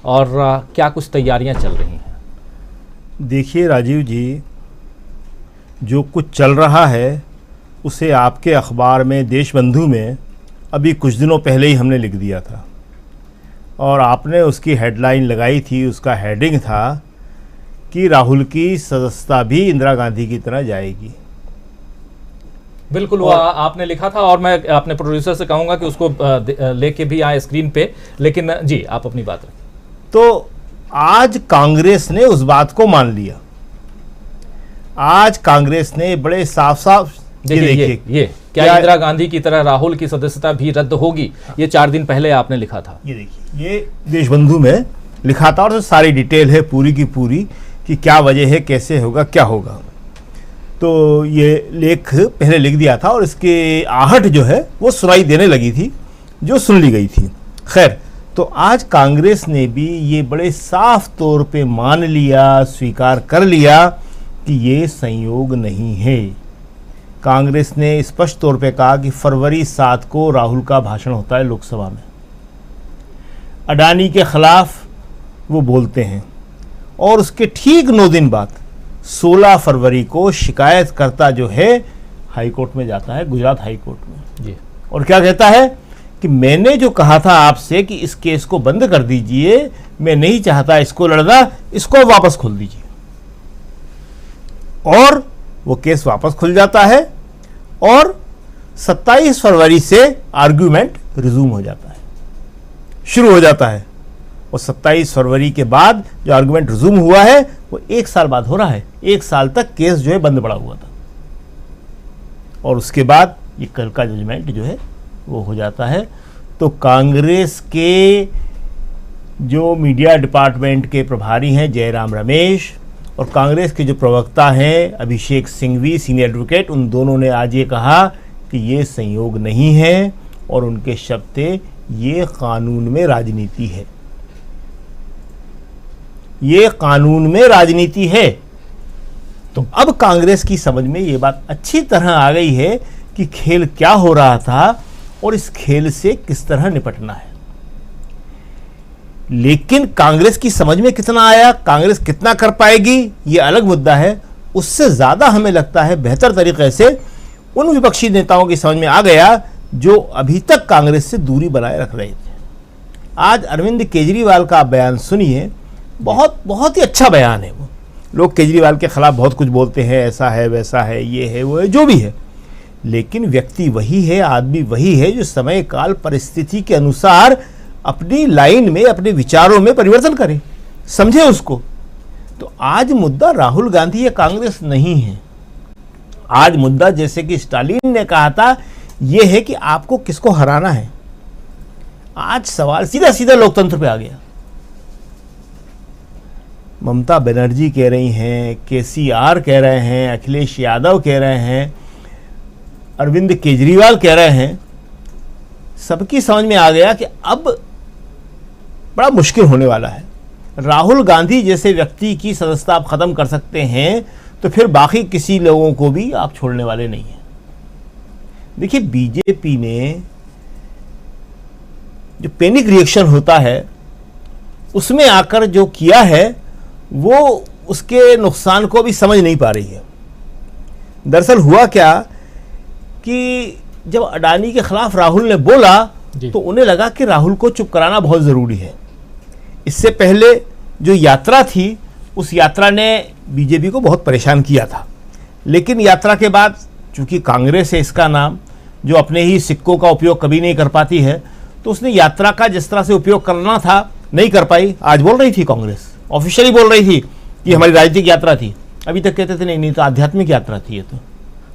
और क्या कुछ तैयारियां चल रही हैं? देखिए राजीव जी, जो कुछ चल रहा है उसे आपके अखबार में देशबंधु में अभी कुछ दिनों पहले ही हमने लिख दिया था और आपने उसकी हेडलाइन लगाई थी, उसका हेडिंग था कि राहुल की सदस्यता भी इंदिरा गांधी की तरह जाएगी। बिल्कुल, वो आपने लिखा था और मैं अपने प्रोड्यूसर से कहूंगा कि उसको लेके भी आए स्क्रीन पे, लेकिन जी आप अपनी बात रखें। तो आज कांग्रेस ने उस बात को मान लिया। आज कांग्रेस ने बड़े साफ साफ देखिए ये क्या इंदिरा गांधी की तरह राहुल की सदस्यता भी रद्द होगी, ये 4 दिन पहले आपने लिखा था। ये देखिए, ये देशबंधु में लिखा था और सारी डिटेल है पूरी की पूरी कि क्या वजह है, कैसे होगा, क्या होगा। तो ये लेख पहले लिख दिया था और इसके आहट जो है वो सुनाई देने लगी थी, जो सुन ली गई थी। खैर, तो आज कांग्रेस ने भी ये बड़े साफ तौर पे मान लिया, स्वीकार कर लिया कि ये संयोग नहीं है। कांग्रेस ने स्पष्ट तौर पे कहा कि फरवरी 7 को राहुल का भाषण होता है लोकसभा में, अडानी के खिलाफ वो बोलते हैं और उसके ठीक 9 दिन बाद 16 फरवरी को शिकायतकर्ता जो है हाई कोर्ट में जाता है, गुजरात हाई कोर्ट में जी, और क्या कहता है कि मैंने जो कहा था आपसे कि इस केस को बंद कर दीजिए, मैं नहीं चाहता इसको लड़ना, इसको वापस खोल दीजिए। और वो केस वापस खुल जाता है और 27 फरवरी से आर्ग्यूमेंट रिज्यूम हो जाता है, शुरू हो जाता है। और 27 फरवरी के बाद जो आर्ग्यूमेंट रिज्यूम हुआ है वो 1 साल बाद हो रहा है। 1 साल तक केस जो है बंद पड़ा हुआ था और उसके बाद ये कल का जजमेंट जो है वो हो जाता है। तो कांग्रेस के जो मीडिया डिपार्टमेंट के प्रभारी हैं जयराम रमेश और कांग्रेस के जो प्रवक्ता हैं अभिषेक सिंघवी सीनियर एडवोकेट, उन दोनों ने आज ये कहा कि ये संयोग नहीं है और उनके शब्द थे ये कानून में राजनीति है, ये कानून में राजनीति है। तो अब कांग्रेस की समझ में ये बात अच्छी तरह आ गई है कि खेल क्या हो रहा था और इस खेल से किस तरह निपटना है। लेकिन कांग्रेस की समझ में कितना आया, कांग्रेस कितना कर पाएगी, ये अलग मुद्दा है। उससे ज्यादा हमें लगता है बेहतर तरीके से उन विपक्षी नेताओं की समझ में आ गया जो अभी तक कांग्रेस से दूरी बनाए रख रहे थे। आज अरविंद केजरीवाल का बयान सुनिए, बहुत ही अच्छा बयान है। वो लोग केजरीवाल के खिलाफ बहुत कुछ बोलते हैं, ऐसा है वैसा है, ये है वो है, जो भी है, लेकिन व्यक्ति वही है, आदमी वही है जो समय काल परिस्थिति के अनुसार अपनी लाइन में, अपने विचारों में परिवर्तन करे, समझे उसको। तो आज मुद्दा राहुल गांधी या कांग्रेस नहीं है। आज मुद्दा, जैसे कि स्टालिन ने कहा था, यह है कि आपको किसको हराना है। आज सवाल सीधा सीधा लोकतंत्र पे आ गया। ममता बनर्जी कह रही हैं, केसीआर कह रहे हैं, अखिलेश यादव कह रहे हैं, अरविंद केजरीवाल कह रहे हैं, सबकी समझ में आ गया कि अब बड़ा मुश्किल होने वाला है। राहुल गांधी जैसे व्यक्ति की सदस्यता आप खत्म कर सकते हैं तो फिर बाकी किसी लोगों को भी आप छोड़ने वाले नहीं हैं। देखिए, बीजेपी ने जो पैनिक रिएक्शन होता है उसमें आकर जो किया है वो उसके नुकसान को भी समझ नहीं पा रही है। दरअसल हुआ क्या कि जब अडानी के खिलाफ राहुल ने बोला तो उन्हें लगा कि राहुल को चुप कराना बहुत ज़रूरी है। इससे पहले जो यात्रा थी उस यात्रा ने बीजेपी को बहुत परेशान किया था, लेकिन यात्रा के बाद चूंकि कांग्रेस है इसका नाम, जो अपने ही सिक्कों का उपयोग कभी नहीं कर पाती है, तो उसने यात्रा का जिस तरह से उपयोग करना था नहीं कर पाई। आज बोल रही थी कांग्रेस, ऑफिशियली बोल रही थी कि हमारी राजनीतिक यात्रा थी। अभी तक कहते थे नहीं तो आध्यात्मिक यात्रा थी। ये तो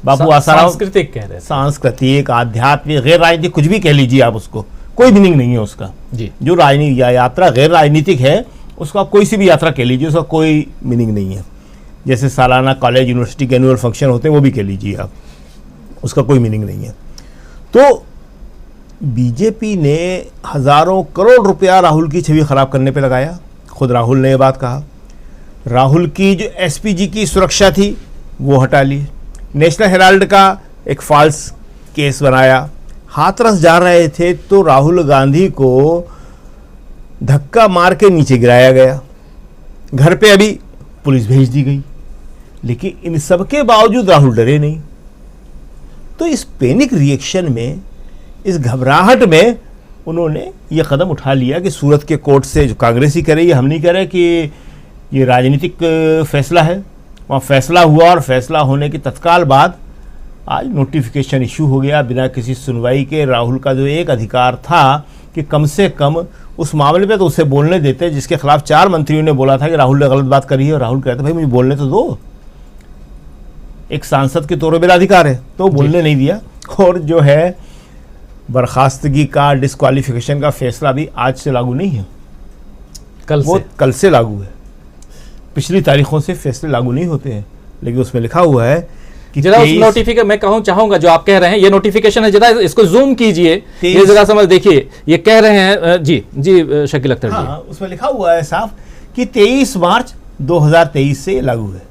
बाबू आसाराम सांस्कृतिक कह रहे हैं, सांस्कृतिक, आध्यात्मिक, गैर राजनीतिक, कुछ भी कह लीजिए आप उसको, कोई मीनिंग नहीं है उसका जी। जो राजनीतिक यात्रा गैर राजनीतिक है उसका कोई सी भी यात्रा कह लीजिए, उसका कोई मीनिंग नहीं है। जैसे सालाना कॉलेज यूनिवर्सिटी के एनुअल फंक्शन होते हैं वो भी कह लीजिए आप, उसका कोई मीनिंग नहीं है। तो बीजेपी ने हजारों करोड़ रुपया राहुल की छवि खराब करने पे लगाया। खुद राहुल ने ये बात कहा। राहुल की जो एसपीजी की सुरक्षा थी वो हटा ली। नेशनल हेराल्ड का एक फॉल्स केस बनाया। हाथरस जा रहे थे तो राहुल गांधी को धक्का मार के नीचे गिराया गया, घर पे अभी पुलिस भेज दी गई, लेकिन इन सब के बावजूद राहुल डरे नहीं। तो इस पैनिक रिएक्शन में, इस घबराहट में उन्होंने ये कदम उठा लिया कि सूरत के कोर्ट से, जो कांग्रेस ही करे, ये हम नहीं कह रहे कि ये राजनीतिक फैसला है, वहाँ फैसला हुआ और फैसला होने के तत्काल बाद आज नोटिफिकेशन इशू हो गया बिना किसी सुनवाई के। राहुल का जो एक अधिकार था कि कम से कम उस मामले में तो उसे बोलने देते, जिसके खिलाफ 4 मंत्रियों ने बोला था कि राहुल ने गलत बात करी है, और राहुल कहते भाई मुझे बोलने तो दो, एक सांसद के तौर पर मेरा अधिकार है, तो बोलने नहीं दिया। और जो है बर्खास्तगी का, डिस्क्वालिफिकेशन का फैसला भी आज से लागू नहीं है, कल से लागू है। पिछली तारीखों से फैसले लागू नहीं होते हैं, लेकिन उसमें लिखा हुआ है कि जरा उस नोटिफिकेशन मैं चाहूंगा जो आप कह रहे हैं, ये नोटिफिकेशन है, जरा इसको जूम कीजिए, ये जरा समझ देखिए, ये कह रहे हैं जी शकील अख्तर जी। उसमें लिखा हुआ है साफ कि 23 मार्च 2023 से लागू है।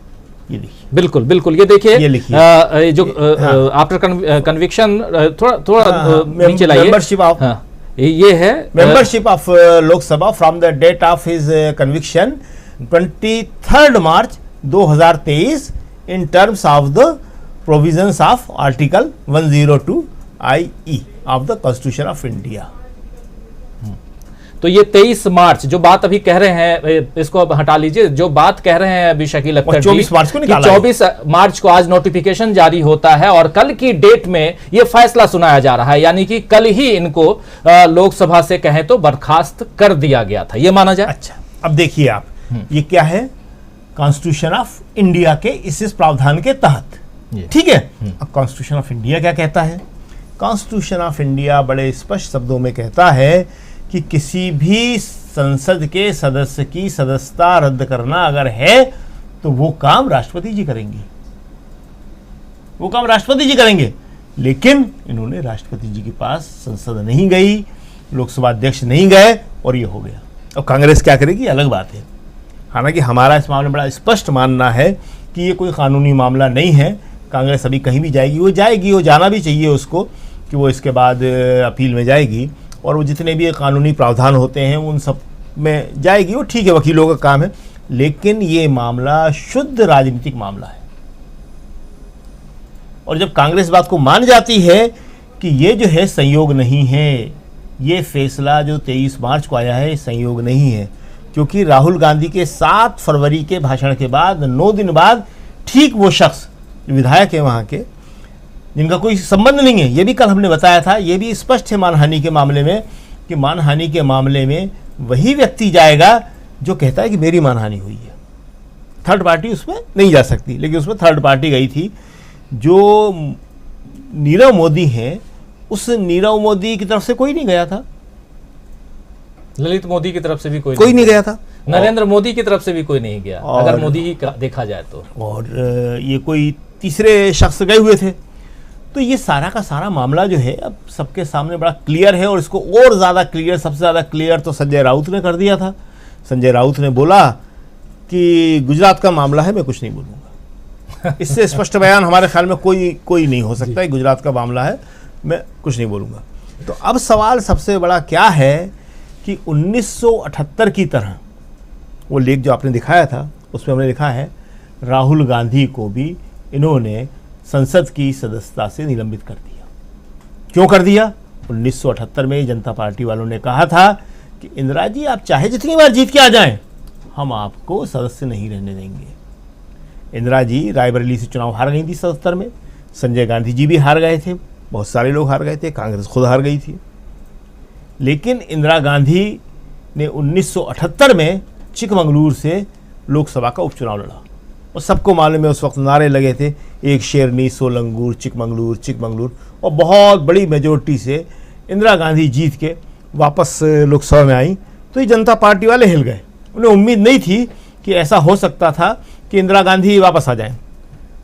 ये देखिए, बिल्कुल बिल्कुल, ये देखिए, ये लिखिए जो आफ्टर कन्विक्शन, थोड़ा नीचे लाइए, मेंबरशिप ऑफ, ये है membership of Lok Sabha from the date of his conviction 23 March 2023 in terms of the provisions of Article 102 IE of the Constitution of India। तो ये 23 मार्च जो बात अभी कह रहे हैं, इसको अब हटा लीजिए, जो बात कह रहे हैं अभी शकील अख्तर जी, 24 मार्च को निकाला, 24 मार्च को आज नोटिफिकेशन जारी होता है और कल की डेट में ये फैसला सुनाया जा रहा है, यानी कि कल ही इनको लोकसभा से कहें तो बर्खास्त कर दिया गया था, ये माना जाए। अच्छा, अब देखिए आप, ये क्या है, कॉन्स्टिट्यूशन ऑफ इंडिया के इस प्रावधान के तहत, ठीक है। अब कॉन्स्टिट्यूशन ऑफ इंडिया क्या कहता है? कॉन्स्टिट्यूशन ऑफ इंडिया बड़े स्पष्ट शब्दों में कहता है कि किसी भी संसद के सदस्य की सदस्यता रद्द करना अगर है तो वो काम राष्ट्रपति जी करेंगे, वो काम राष्ट्रपति जी करेंगे। लेकिन इन्होंने राष्ट्रपति जी के पास संसद नहीं गई, लोकसभा अध्यक्ष नहीं गए और ये हो गया। अब कांग्रेस क्या करेगी अलग बात है, हालांकि हमारा इस मामले में बड़ा स्पष्ट मानना है कि ये कोई कानूनी मामला नहीं है। कांग्रेस अभी कहीं भी जाएगी, वो जाएगी, वो जाना भी चाहिए उसको, कि वो इसके बाद अपील में जाएगी और वो जितने भी कानूनी प्रावधान होते हैं उन सब में जाएगी, वो ठीक है, वकीलों का काम है। लेकिन ये मामला शुद्ध राजनीतिक मामला है, और जब कांग्रेस बात को मान जाती है कि ये जो है संयोग नहीं है, ये फैसला जो 23 मार्च को आया है संयोग नहीं है, क्योंकि राहुल गांधी के 7 फरवरी के भाषण के बाद 9 दिन बाद ठीक वो शख्स विधायक है वहाँ के, जिनका कोई संबंध नहीं है, ये भी कल हमने बताया था, ये भी स्पष्ट है मानहानि के मामले में, कि मानहानि के मामले में वही व्यक्ति जाएगा जो कहता है कि मेरी मानहानि हुई है। थर्ड पार्टी उसमें नहीं जा सकती, लेकिन उसमें थर्ड पार्टी गई थी। जो नीरव मोदी हैं, उस नीरव मोदी की तरफ से कोई नहीं गया था, ललित मोदी की तरफ से भी कोई नहीं गया था, नरेंद्र मोदी की तरफ से भी कोई नहीं गया, अगर मोदी ही देखा जाए तो, और ये कोई तीसरे शख्स गए हुए थे। तो ये सारा का सारा मामला जो है अब सबके सामने बड़ा क्लियर है, और इसको और ज़्यादा क्लियर, सबसे ज़्यादा क्लियर तो संजय राउत ने कर दिया था। संजय राउत ने बोला कि गुजरात का मामला है, मैं कुछ नहीं बोलूँगा। इससे स्पष्ट बयान हमारे ख्याल में कोई नहीं हो सकता है, गुजरात का मामला है, मैं कुछ नहीं बोलूँगा। तो अब सवाल सबसे बड़ा क्या है कि 1978 की तरह, वो लेख जो आपने दिखाया था उसमें हमने लिखा है राहुल गांधी को भी इन्होंने संसद की सदस्यता से निलंबित कर दिया। क्यों कर दिया? 1978 में जनता पार्टी वालों ने कहा था कि इंदिरा जी आप चाहे जितनी बार जीत के आ जाएं, हम आपको सदस्य नहीं रहने देंगे। इंदिरा जी रायबरेली से चुनाव हार गई थी 77 में, संजय गांधी जी भी हार गए थे, बहुत सारे लोग हार गए थे, कांग्रेस खुद हार गई थी। लेकिन इंदिरा गांधी ने 1978 में चिकमंगलूर से लोकसभा का उपचुनाव लड़ा, और सबको मालूम है उस वक्त नारे लगे थे, एक शेरनी सोलंगूर चिकमंगलूर चिकमंगलूर, और बहुत बड़ी मेजोरिटी से इंदिरा गांधी जीत के वापस लोकसभा में आई। तो ये जनता पार्टी वाले हिल गए, उन्हें उम्मीद नहीं थी कि ऐसा हो सकता था कि इंदिरा गांधी वापस आ जाएं,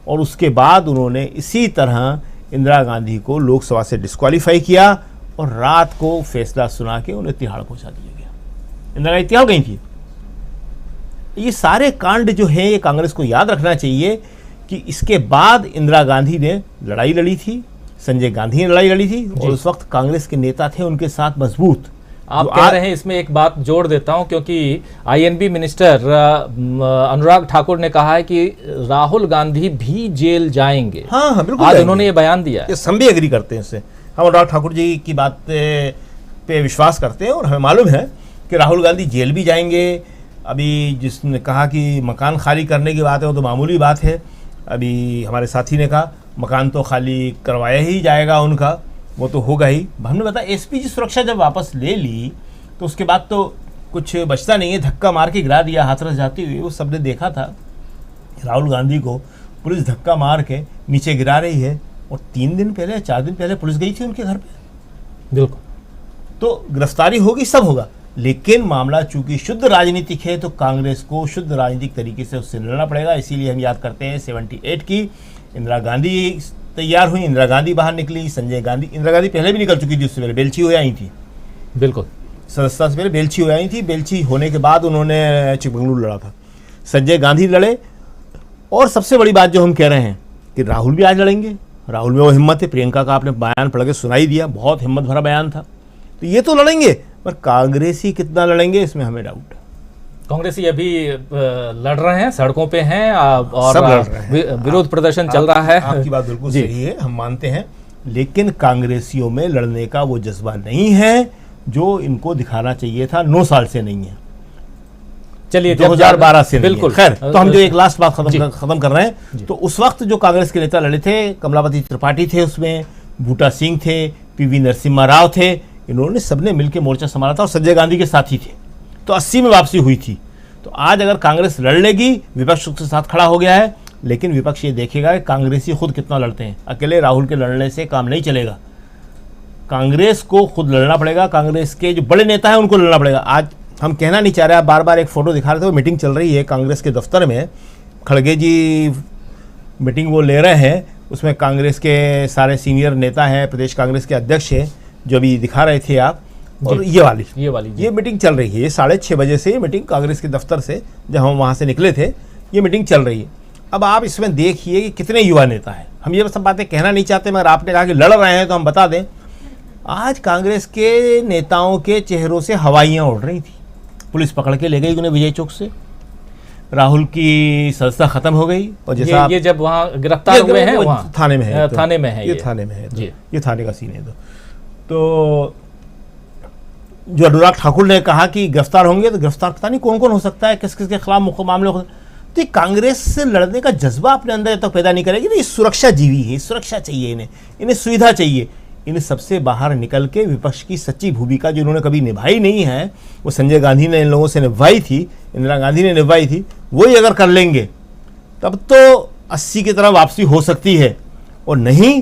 और उसके बाद उन्होंने इसी तरह इंदिरा गांधी को लोकसभा से डिस्क्वालीफाई किया, और रात को फैसला सुना के उन्हें तिहाड़ पहुंचा दिया गया। इंदिरा गांधी तिहाड़ गई थी। ये सारे कांड जो है ये कांग्रेस को याद रखना चाहिए कि इसके बाद इंदिरा गांधी ने लड़ाई लड़ी थी, संजय गांधी ने लड़ाई लड़ी थी, और उस वक्त कांग्रेस के नेता थे उनके साथ मजबूत, आप कह रहे हैं, इसमें एक बात जोड़ देता हूं, क्योंकि आईएनबी मिनिस्टर अनुराग ठाकुर ने कहा है कि राहुल गांधी भी जेल जाएंगे। हाँ हाँ बिल्कुल, आज उन्होंने ये बयान दिया है। हम भी एग्री करते हैं इससे। हम अनुराग ठाकुर जी की बात पे विश्वास करते हैं और हमें मालूम है कि राहुल गांधी जेल भी जाएंगे। अभी जिसने कहा कि मकान खाली करने की बात है, वो तो मामूली बात है। अभी हमारे साथी ने कहा मकान तो खाली करवाया ही जाएगा उनका, वो तो होगा ही। हमने बताया एसपीजी सुरक्षा जब वापस ले ली तो उसके बाद तो कुछ बचता नहीं है, धक्का मार के गिरा दिया हाथरस जाती हुई। वो सबने देखा था राहुल गांधी को पुलिस धक्का मार के नीचे गिरा रही है, और 3 दिन पहले 4 दिन पहले पुलिस गई थी उनके घर पे। बिल्कुल, तो गिरफ्तारी होगी, सब होगा, लेकिन मामला चूंकि शुद्ध राजनीतिक है तो कांग्रेस को शुद्ध राजनीतिक तरीके से उससे लड़ना पड़ेगा। इसीलिए हम याद करते हैं 78 की इंदिरा गांधी तैयार हुई, इंदिरा गांधी बाहर निकली, संजय गांधी, इंदिरा गांधी पहले भी निकल चुकी थी, उससे पहले बेलछी हो आई थी। बिल्कुल, सदस्यता से पहले बेलछी हो आई थी। बेलछी होने के बाद उन्होंने चिकमंगलुरु लड़ा था, संजय गांधी लड़े। और सबसे बड़ी बात जो हम कह रहे हैं कि राहुल भी आज लड़ेंगे। राहुल में वो हिम्मत है, प्रियंका का आपने बयान पढ़ के सुनाई दिया, बहुत हिम्मत भरा बयान था। तो ये तो लड़ेंगे, पर कांग्रेसी कितना लड़ेंगे इसमें हमें डाउट है। कांग्रेसी अभी लड़ रहे हैं, सड़कों पे हैं और सब लड़ रहे हैं, विरोध प्रदर्शन चल रहा है। आपकी बात बिल्कुल सही है, हम मानते हैं, लेकिन कांग्रेसियों में लड़ने का वो जज्बा नहीं है जो इनको दिखाना चाहिए था। 9 साल से नहीं है, चलिए 2012 से बिल्कुल। खैर, तो हम जो एक लास्ट बात खत्म कर रहे हैं, तो उस वक्त जो कांग्रेस के नेता लड़े थे, कमलापति त्रिपाठी थे उसमें, बूटा सिंह थे, पीवी नरसिम्हा राव थे, इन्होंने सबने मिलकर मोर्चा संभाला था और संजय गांधी के साथी थे। तो 80 में वापसी हुई थी। तो आज अगर कांग्रेस लड़ लेगी, विपक्ष उसके साथ खड़ा हो गया है, लेकिन विपक्ष ये देखेगा कि कांग्रेसी खुद कितना लड़ते हैं। अकेले राहुल के लड़ने से काम नहीं चलेगा, कांग्रेस को खुद लड़ना पड़ेगा। कांग्रेस के जो बड़े नेता हैं उनको लड़ना पड़ेगा। आज हम कहना नहीं चाह रहे, आप बार बार एक फोटो दिखा रहे थे, वो मीटिंग चल रही है कांग्रेस के दफ्तर में, खड़गे जी मीटिंग वो ले रहे हैं, उसमें कांग्रेस के सारे सीनियर नेता हैं, प्रदेश कांग्रेस के अध्यक्ष हैं, जो अभी दिखा रहे थे आप। और ये मीटिंग चल रही है, ये 6:30 बजे से ये मीटिंग कांग्रेस के दफ्तर से, जब हम वहाँ से निकले थे, ये मीटिंग चल रही है। अब आप इसमें देखिए कि कितने युवा नेता हैं। हम ये सब बातें कहना नहीं चाहते, मगर आपने कहा कि लड़ रहे हैं तो हम बता दें, आज कांग्रेस के नेताओं के चेहरों से हवाइयाँ उड़ रही थी। पुलिस पकड़ के ले गई उन्हें विजय चौक से, राहुल की सदस्यता खत्म हो गई। और जैसा ये जब वहाँ गिरफ्तार हुए हैं, वहाँ थाने में है, थाने में है, ये थाने में है, जी, ये थाने का सीन है। तो जो अनुराग ठाकुर ने कहा कि गिरफ्तार होंगे, तो गिरफ्तार पता नहीं कौन कौन हो सकता है, किस किस के खिलाफ मामले हो। तो कांग्रेस से लड़ने का जज्बा अपने अंदर जब तक पैदा नहीं करेगी, नहीं, सुरक्षा जीवी है, सुरक्षा चाहिए इन्हें सुविधा चाहिए। इन्हें सबसे बाहर निकल के विपक्ष की सच्ची भूमिका जो इन्होंने कभी निभाई नहीं है, वो संजय गांधी ने इन लोगों से निभाई थी, इंदिरा गांधी ने निभाई थी, वही अगर कर लेंगे तब तो 80 की तरफ वापसी हो सकती है, और नहीं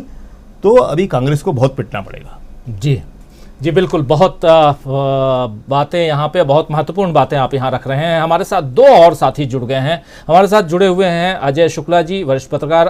तो अभी कांग्रेस को बहुत पिटना पड़ेगा। जी बिल्कुल, बहुत बातें यहाँ पे, बहुत महत्वपूर्ण बातें आप यहाँ रख रहे हैं। हमारे साथ 2 और साथी जुड़ गए हैं, हमारे साथ जुड़े हुए हैं अजय शुक्ला जी, वरिष्ठ पत्रकार।